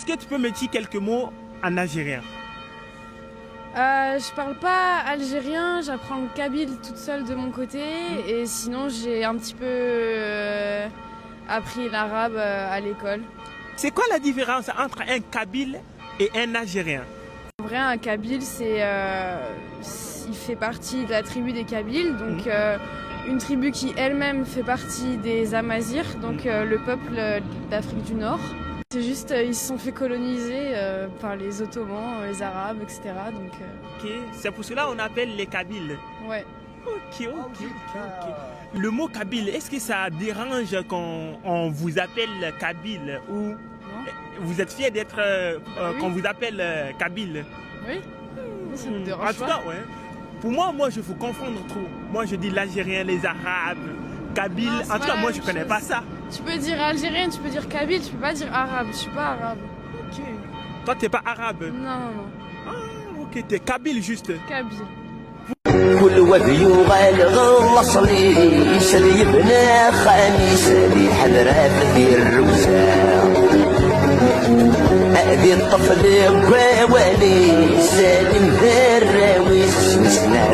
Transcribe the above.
Est-ce que tu peux me dire quelques mots en algérien? Je parle pas algérien, j'apprends le kabyle toute seule de mon côté et sinon j'ai un petit peu appris l'arabe à l'école. C'est quoi la différence entre un kabyle et un algérien? En vrai, un kabyle, il fait partie de la tribu des Kabyles, donc une tribu qui elle-même fait partie des Amazirs, donc le peuple d'Afrique du Nord. C'est juste, ils se sont fait coloniser par les Ottomans, les Arabes, etc. Donc, Ok, c'est pour cela qu'on appelle les Kabyles. ouais. Ok. Le mot Kabyle, est-ce que ça dérange quand on vous appelle Kabyle ou Non. vous êtes fier d'être Oui. qu'on vous appelle Kabyle? Oui, ça me En dérange tout pas. cas, ouais. Pour moi, je vous confondre trop. Moi, je dis l'Algérien, les Arabes, Kabyle. Non, c'est En tout pas cas, la moi, même je connais chose. pas ça. Tu peux dire algérien, tu peux dire kabyle, tu peux pas dire arabe. Je suis pas arabe. Ok. Toi, t'es pas arabe. Non. Ah, ok, t'es Kabyle juste. Kabyle. كل وفي وغالغ الاصلي سلي بنا خميس لي حضرات في الروسة أبي الطفل كوالي سالم في الراويس مسنا